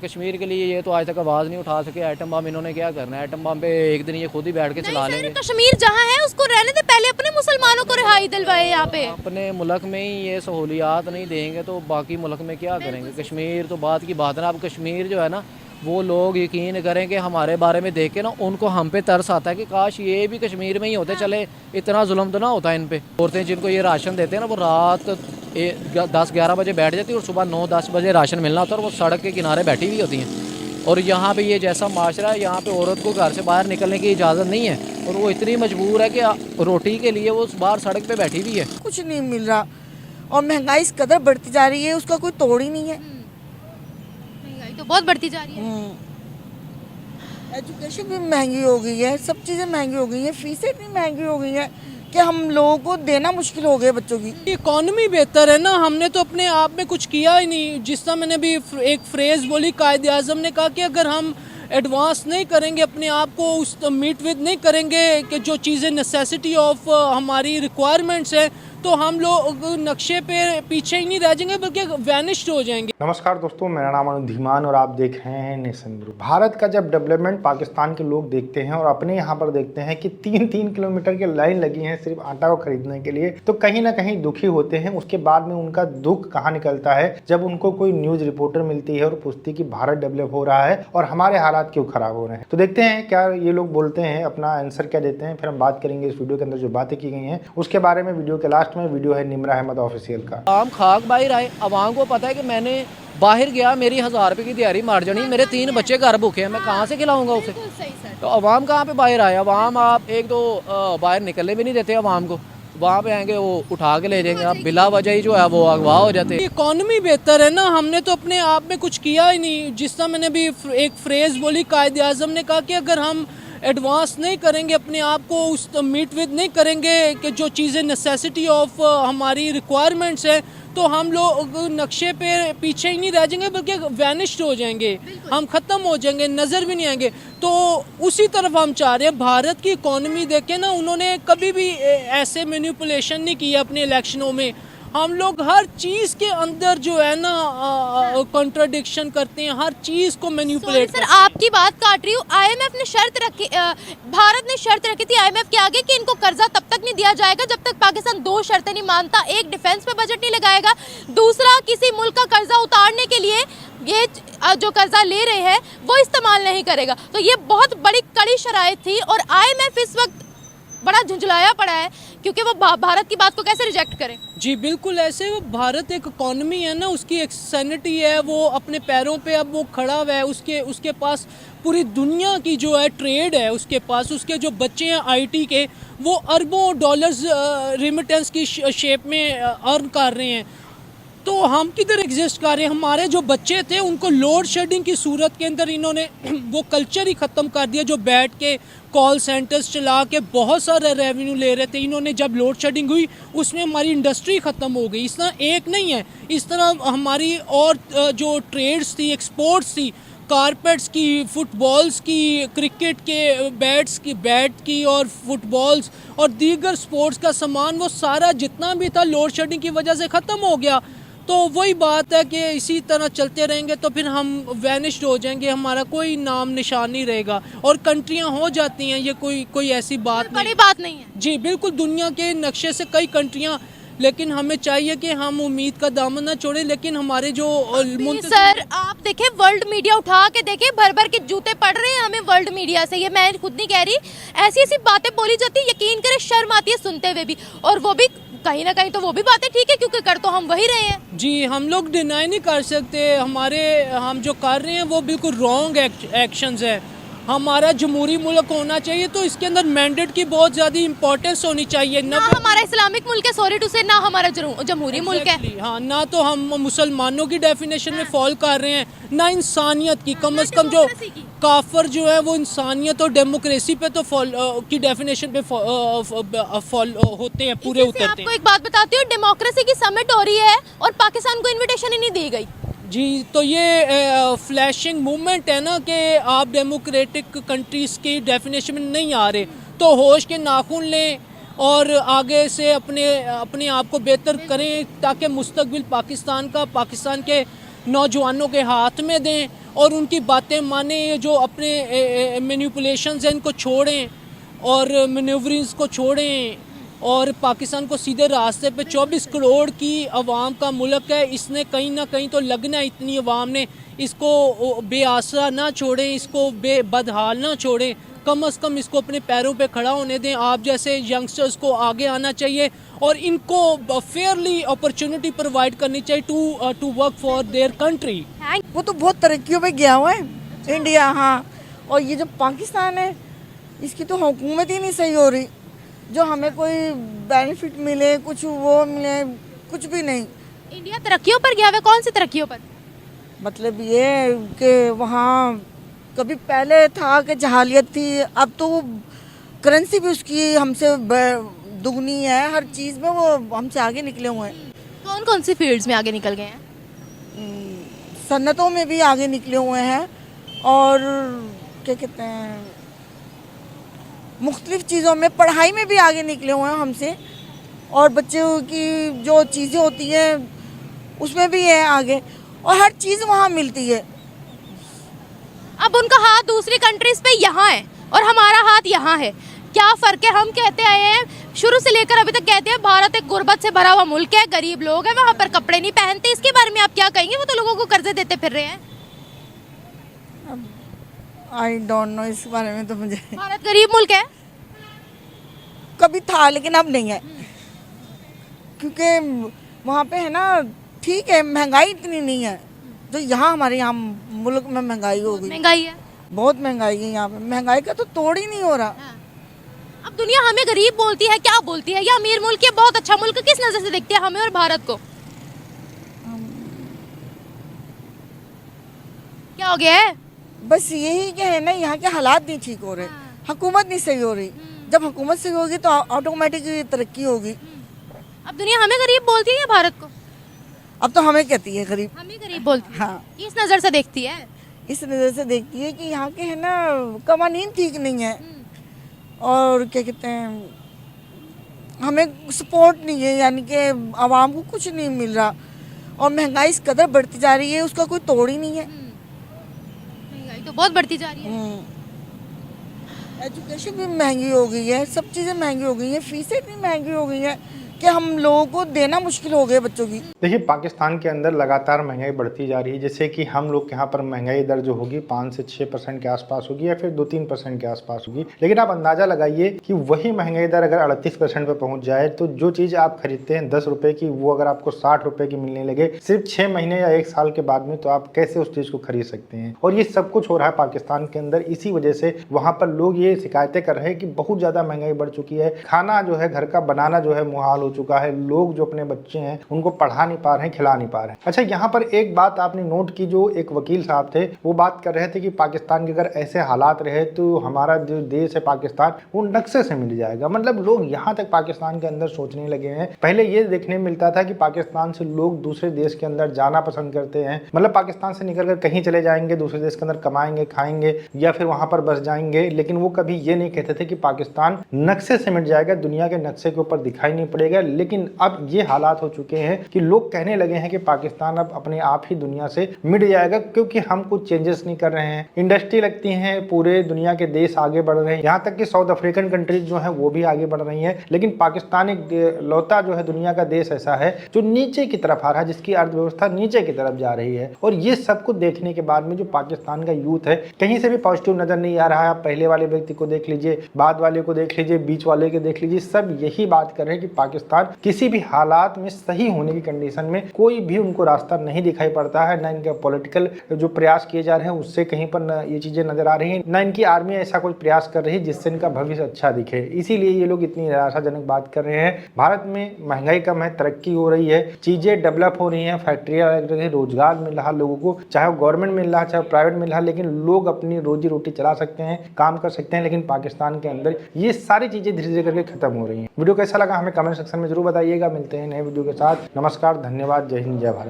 कश्मीर के लिए ये तो आज तक आवाज़ नहीं उठा सके। एटम बम इन्होंने क्या करना है? एटम बम पे एक दिन ये खुद ही बैठ के चला लेंगे। कश्मीर जहाँ है उसको रहने दे, पहले अपने मुसलमानों को रिहाई दिलवाए यहाँ पे। अपने मुल्क में ही ये सहूलियात नहीं देंगे तो बाकी मुल्क में क्या करेंगे? कश्मीर तो बात की बात है ना। अब कश्मीर जो है ना, वो लोग यकीन करें कि हमारे बारे में देख के ना उनको हम पे तरस आता है कि काश ये भी कश्मीर में ही होते, चले इतना जुल्म तो ना होता इन पे। औरतें जिनको ये राशन देते हैं ना, वो रात 10-11 बजे बैठ जाती है और सुबह 9-10 बजे राशन मिलना होता है और वो सड़क के किनारे बैठी हुई होती हैं। और यहाँ पे ये जैसा माशरा है, यहाँ पे औरत को घर से बाहर निकलने की इजाज़त नहीं है और वो इतनी मजबूर है कि रोटी के लिए वो बाहर सड़क पे बैठी हुई है। कुछ नहीं मिल रहा और महंगाई इस कदर बढ़ती जा रही है, उसका कोई तोड़ ही नहीं है। महंगाई तो बहुत बढ़ती जा रही है। एजुकेशन भी महंगी हो गई है, सब चीज़ें महंगी हो गई हैं, फीसें इतनी महंगी हो गई हैं कि हम लोगों को देना मुश्किल हो गया बच्चों की। इकॉनमी बेहतर है ना, हमने तो अपने आप में कुछ किया ही नहीं। जिस तरह मैंने भी एक फ्रेज़ बोली, कायद आज़म ने कहा कि अगर हम एडवांस नहीं करेंगे अपने आप को, उस मीट विद नहीं करेंगे कि जो चीज़ें नेसेसिटी ऑफ हमारी रिक्वायरमेंट्स है, तो हम लोग नक्शे पे पीछे ही नहीं रह जाएंगे बल्कि वैनिश्ड हो जाएंगे। नमस्कार दोस्तों, मेरा नाम अनुज धीमान और आप देख रहे हैं नेशन ब्रू। भारत का जब डेवलपमेंट पाकिस्तान के लोग देखते हैं और अपने यहाँ पर देखते हैं कि 3-3 किलोमीटर की लाइन लगी है सिर्फ आटा को खरीदने के लिए, तो कहीं ना कहीं दुखी होते हैं। उसके बाद में उनका दुख कहाँ निकलता है? जब उनको कोई न्यूज रिपोर्टर मिलती है और पूछती कि भारत डेवलप हो रहा है और हमारे हालात क्यों खराब हो रहे हैं। तो देखते हैं क्या ये लोग बोलते हैं, अपना आंसर क्या देते हैं। फिर हम बात करेंगे इस वीडियो के अंदर जो बातें की गई हैं उसके बारे में। वीडियो के लास्ट में वीडियो है निमरा अहमद ऑफिशियल का। आम खाक बाहर आए, आवाम को पता है कि मैंने बाहर गया, मेरी 1000 रुपये की दिहाड़ी मार जानी, मेरे 3 बच्चे घर भूखे हैं, मैं कहाँ से खिलाऊंगा उसे? तो आवाम कहाँ पे बाहर आए? आवाम आप एक तो बाहर निकलने भी नहीं देते आवाम को। वहाँ पे आएंगे वो उठा के ले जाएंगे, आप बिला वजह ही जो है वो अगवा हो जाते हैं। इकॉनमी बेहतर है ना, हमने तो अपने आप में कुछ किया ही नहीं। जिस तरह मैंने भी एक फ्रेज़ बोली, कायद आज़म ने कहा कि अगर हम एडवांस नहीं करेंगे अपने आप को, उस मीट विद नहीं करेंगे कि जो चीज़ें नेसेसिटी ऑफ हमारी रिक्वायरमेंट्स हैं, तो हम लोग नक्शे पे पीछे ही नहीं रह जाएंगे बल्कि वैनिश्ड हो जाएंगे, हम ख़त्म हो जाएंगे, नज़र भी नहीं आएंगे। तो उसी तरफ हम चाह रहे हैं। भारत की इकॉनमी देखें ना, उन्होंने कभी भी ऐसे मैनिपुलेशन नहीं किया अपने इलेक्शनों में। हम लोग हर चीज़ के अंदर जो है ना कॉन्ट्रडिक्शन करते हैं, हर चीज़ को मैनिपुलेट सर आपकी बात काट रही हूँ। IMF ने शर्त रखी, भारत ने शर्त रखी थी IMF के आगे कि इनको कर्जा तब तक नहीं दिया जाएगा जब तक पाकिस्तान 2 शर्तें नहीं मानता। एक, डिफेंस पे बजट नहीं लगाएगा, दूसरा, किसी मुल्क का कर्जा उतारने के लिए ये जो कर्जा ले रहे हैं वो इस्तेमाल नहीं करेगा। तो ये बहुत बड़ी कड़ी शराइत थी और IMF इस वक्त बड़ा झुंझलाया पड़ा है क्योंकि वो भारत की बात को कैसे रिजेक्ट करे। जी बिल्कुल, ऐसे वो भारत एक इकॉनमी है ना, उसकी एक सैनिटी है, वो अपने पैरों पे अब वो खड़ा हुआ है। उसके पास पूरी दुनिया की जो है ट्रेड है उसके पास। उसके जो बच्चे हैं IT के, वो अरबों डॉलर्स रिमिटेंस की शेप में अर्न कर रहे हैं। तो हम किधर एग्जिस्ट कर रहे हैं? हमारे जो बच्चे थे उनको लोड शेडिंग की सूरत के अंदर इन्होंने वो कल्चर ही ख़त्म कर दिया जो बैठ के कॉल सेंटर्स चला के बहुत सारा रेवेन्यू ले रहे थे। इन्होंने जब लोड शेडिंग हुई उसमें हमारी इंडस्ट्री ख़त्म हो गई। इस तरह एक नहीं है, इस तरह हमारी और जो ट्रेड्स थी, एक्सपोर्ट्स थी, कारपेट्स की, फुटबॉल्स की, क्रिकेट के बैट की और फुटबॉल्स और दीगर स्पोर्ट्स का सामान, वो सारा जितना भी था लोड शेडिंग की वजह से ख़त्म हो गया। तो वही बात है कि इसी तरह चलते रहेंगे तो फिर हम वैनिश्ड हो जाएंगे, हमारा कोई नाम निशान नहीं रहेगा। और कंट्रियां हो जाती हैं, ये कोई ऐसी बात बड़ी बात नहीं है। जी बिल्कुल, दुनिया के नक्शे से कई कंट्रियां, लेकिन हमें चाहिए कि हम उम्मीद का दामन न छोड़े। लेकिन हमारे जो सर आप देखें, वर्ल्ड मीडिया उठा के देखें, भर भर के जूते पड़ रहे हैं हमें वर्ल्ड मीडिया से। ये मैं खुद नहीं कह रही, ऐसी ऐसी बातें बोली जाती है, यकीन करें शर्म आती है सुनते हुए भी। और वो भी कहीं ना कहीं तो वो भी बातें ठीक है क्योंकि कर तो हम वही रहे हैं। जी हम लोग डिनाई नहीं कर सकते, हम जो कर रहे हैं वो बिल्कुल रॉन्ग एक्शंस है। हमारा जमहूरी मुल्क होना चाहिए तो इसके अंदर मैंडेट की बहुत ज़्यादा इंपॉर्टेंस होनी चाहिए। ना हमारा इस्लामिक मुल्क है, सॉरी टू से, ना हमारा जमहूरी मुल्क है। हाँ, ना तो हम मुसलमानों की डेफिनेशन में फॉल कर रहे हैं, ना इंसानियत की। कम से कम जो काफर जो है वो इंसानियत और डेमोक्रेसी पे तो की डेफिनेशन पे फॉल होते हैं, पूरे उतरते हैं। आपको एक बात बताती हूँ, डेमोक्रेसी की समिट हो रही है और पाकिस्तान को इन्विटेशन ही नहीं दी गई। जी तो ये फ्लैशिंग मूवमेंट है ना कि आप डेमोक्रेटिक कंट्रीज़ की डेफिनेशन में नहीं आ रहे, तो होश के नाखून लें और आगे से अपने आप को बेहतर करें ताकि मुस्तकबिल पाकिस्तान के नौजवानों के हाथ में दें और उनकी बातें माने, ये जो अपने मैनिपुलेशंस हैं इनको छोड़ें और मैन्यूवरिंग्स को छोड़ें और पाकिस्तान को सीधे रास्ते पे 24 करोड़ की आवाम का मुल्क है, इसने कहीं ना कहीं तो लगना है, इतनी आवाम ने इसको बेआसरा ना छोड़ें, इसको बदहाल ना छोड़ें, कम से कम इसको अपने पैरों पे खड़ा होने दें। आप जैसे यंगस्टर्स को आगे आना चाहिए और इनको फेयरली अपॉर्चुनिटी प्रोवाइड करनी चाहिए to work for their country. वो तो बहुत तरक्कियों पे गया हुआ है इंडिया, हाँ। और ये जो पाकिस्तान है इसकी तो हुकूमत ही नहीं सही हो रही, जो हमें कोई बेनिफिट मिले, कुछ वो मिले, कुछ भी नहीं। इंडिया तरक्कियों पर गया हुआ है, कौन सी तरक्कियों पर? मतलब ये कि वहाँ कभी पहले था कि जहालियत थी, अब तो वो करेंसी भी उसकी हमसे दुगनी है, हर चीज़ में वो हमसे आगे निकले हुए हैं। कौन कौन सी फील्ड्स में आगे निकल गए हैं? सन्नतों में भी आगे निकले हुए हैं और क्या कहते हैं मुख्तलिफ चीज़ों में, पढ़ाई में भी आगे निकले हुए हैं हमसे, और बच्चों की जो चीज़ें होती हैं उसमें भी है आगे, और हर चीज़ वहाँ मिलती है। अब उनका हाथ दूसरी कंट्रीज पे यहाँ है और हमारा हाथ यहाँ है, क्या फ़र्क है? हम कहते आए हैं शुरू से लेकर अभी तक, कहते हैं भारत एक गुर्बत से भरा हुआ मुल्क है, गरीब लोग हैं, वहाँ पर कपड़े नहीं पहनते। इसके बारे में आप क्या कहेंगे? वो तो लोगों को कर्जे देते फिर रहे हैं। आई डोंट नो, इस बारे में तो मुझे। भारत गरीब मुल्क है? कभी था लेकिन अब नहीं है, क्योंकि वहाँ पे है ना, ठीक है महंगाई इतनी नहीं है जो यहाँ हमारे यहाँ मुल्क में महंगाई हो गई। महंगाई है, बहुत महंगाई है यहाँ पे, महंगाई का तो तोड़ ही नहीं हो रहा। अब दुनिया हमें गरीब बोलती है, क्या बोलती है? या अमीर मुल्क है, बहुत अच्छा मुल्क, किस नजर से देखती है हमें और भारत को? क्या हो गया है? बस यही कि है ना, यहाँ के हालात नहीं ठीक हो रहे, हुकूमत नहीं सही हो रही। जब हुकूमत सही होगी तो ऑटोमेटिक तरक्की होगी। अब दुनिया हमें गरीब बोलती है या भारत को? अब तो हमें कहती है गरीब, हमें गरीब बोलती है। हाँ। किस नजर से देखती है? इस नज़र से देखती है कि यहाँ के है ना कवानीन ठीक नहीं है, और क्या कहते हैं हमें सपोर्ट नहीं है, यानी कि आवाम को कुछ नहीं मिल रहा, और महंगाई इस कदर बढ़ती जा रही है, उसका कोई तोड़ ही नहीं है। महंगाई तो बहुत बढ़ती जा रही है। एजुकेशन भी महंगी हो गई है, सब चीज़ें महंगी हो गई हैं, फीसें इतनी महंगी हो गई हैं कि हम लोगों को देना मुश्किल हो गया बच्चों की। देखिए, पाकिस्तान के अंदर लगातार महंगाई बढ़ती जा रही है। जैसे कि हम लोग के यहाँ पर महंगाई दर जो होगी 5 से 6% के आसपास होगी, या फिर 2-3% के आसपास होगी। लेकिन आप अंदाज़ा लगाइए कि वही महंगाई दर अगर 38% पे पहुँच जाए, तो जो चीज़ आप खरीदते हैं 10 रुपये की, वो अगर आपको 60 रुपये की मिलने लगे सिर्फ 6 महीने या 1 साल के बाद में, तो आप कैसे उस चीज़ को खरीद सकते हैं? और ये सब कुछ हो रहा है पाकिस्तान के अंदर। इसी वजह से वहाँ पर लोग ये शिकायतें कर रहे हैं कि बहुत ज़्यादा महंगाई बढ़ चुकी है, खाना जो है घर का बनाना जो है मुहाल हो चुका है, लोग जो अपने बच्चे हैं उनको पढ़ा नहीं पा रहे हैं, खिला नहीं पा रहे हैं। अच्छा, यहाँ पर एक बात आपने नोट की, जो एक वकील साहब थे वो बात कर रहे थे कि पाकिस्तान के अगर ऐसे हालात रहे तो हमारा जो देश है पाकिस्तान, वो नक्शे से मिल जाएगा। मतलब लोग यहाँ तक पाकिस्तान के अंदर सोचने लगे हैं। पहले ये देखने मिलता था कि पाकिस्तान से लोग दूसरे देश के अंदर जाना पसंद करते हैं, मतलब पाकिस्तान से निकल कर कहीं चले जाएंगे, दूसरे देश के अंदर कमाएंगे, खाएंगे, या फिर वहां पर बस जाएंगे। लेकिन वो कभी ये नहीं कहते थे कि पाकिस्तान नक्शे से मिट जाएगा, दुनिया के नक्शे के ऊपर दिखाई नहीं पड़ेगा। लेकिन अब ये हालात हो चुके हैं कि लोग कहने लगे हैं कि पाकिस्तान अब अपने आप ही दुनिया से मिट जाएगा, क्योंकि हम कुछ चेंजेस नहीं कर रहे हैं। इंडस्ट्री लगती है, पूरे दुनिया के देश आगे बढ़ रहे हैं, यहाँ तक कि साउथ अफ्रीकन कंट्रीज जो है वो भी आगे बढ़ रही हैं। लेकिन पाकिस्तान एक लौता जो है दुनिया का देश ऐसा है जो नीचे की तरफ आ रहा है, जिसकी अर्थव्यवस्था नीचे की तरफ जा रही है। और ये सब कुछ देखने के बाद में जो पाकिस्तान का यूथ है, कहीं से भी पॉजिटिव नजर नहीं आ रहा है। आप पहले वाले व्यक्ति को देख लीजिए, बाद वाले को देख लीजिए, बीच वाले को देख लीजिए, सब यही बात कर रहे हैं कि पाकिस्तान किसी भी हालात में सही होने की कंडीशन में कोई भी उनको रास्ता नहीं दिखाई पड़ता है। ना इनके पॉलिटिकल जो प्रयास किए जा रहे हैं उससे कहीं पर न ये चीजें नजर आ रही हैं, ना इनकी आर्मी ऐसा कोई प्रयास कर रही है जिससे इनका भविष्य अच्छा दिखे। इसीलिए ये लोग इतनी निराशाजनक बात कर रहे हैं। भारत में महंगाई कम है, तरक्की हो रही है, चीजें डेवलप हो रही हैं, फैक्ट्रियां लग रही है, रोजगार मिल रहा लोगों को, चाहे गवर्नमेंट मिल रहा चाहे प्राइवेट मिल रहा, लेकिन लोग अपनी रोजी रोटी चला सकते हैं, काम कर सकते हैं। लेकिन पाकिस्तान के अंदर ये सारी चीजें धीरे धीरे करके खत्म हो रही हैं। वीडियो कैसा लगा हमें कमेंट सेक्शन में जरूर बताइएगा। मिलते हैं नए वीडियो के साथ। नमस्कार, धन्यवाद, जय हिंद, जय भारत।